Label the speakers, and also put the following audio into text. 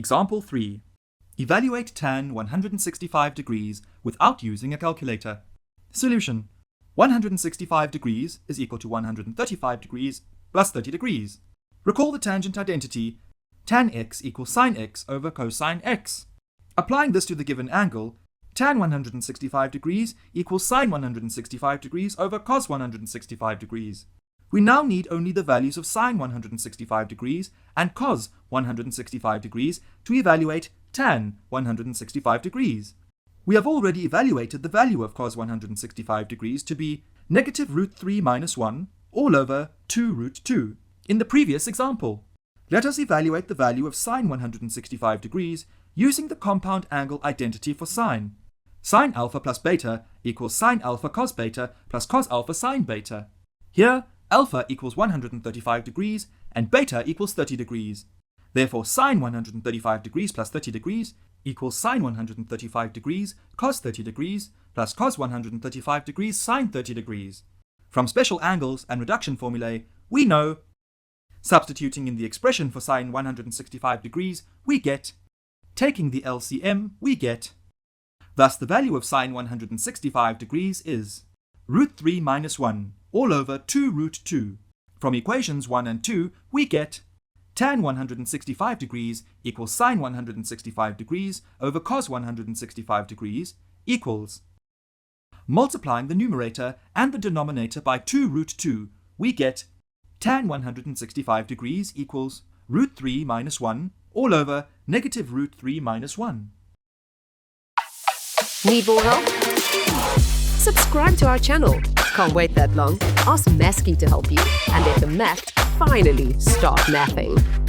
Speaker 1: Example 3. Evaluate tan 165 degrees without using a calculator. Solution. 165 degrees is equal to 135 degrees plus 30 degrees. Recall the tangent identity tan x equals sine x over cosine x. Applying this to the given angle, tan 165 degrees equals sine 165 degrees over cos 165 degrees. We now need only the values of sine 165 degrees and cos 165 degrees to evaluate tan 165 degrees. We have already evaluated the value of cos 165 degrees to be negative root 3 minus 1 all over 2 root 2 in the previous example. Let us evaluate the value of sine 165 degrees using the compound angle identity for sine. Sine alpha plus beta equals sine alpha cos beta plus cos alpha sine beta. Here, alpha equals 135 degrees and beta equals 30 degrees. Therefore, sine 135 degrees plus 30 degrees equals sine 135 degrees cos 30 degrees plus cos 135 degrees sine 30 degrees. From special angles and reduction formulae, we know, substituting in the expression for sine 165 degrees, we get, taking the LCM, we get. Thus, the value of sine 165 degrees is root 3 minus 1 all over 2 root 2. From equations 1 and 2, we get tan 165 degrees equals sine 165 degrees over cos 165 degrees equals. Multiplying the numerator and the denominator by 2 root 2, we get tan 165 degrees equals root 3 minus 1 all over negative root 3 minus 1.
Speaker 2: Need more help? Subscribe to our channel. Can't wait that long? Ask Masky to help you and let the math finally start mathing.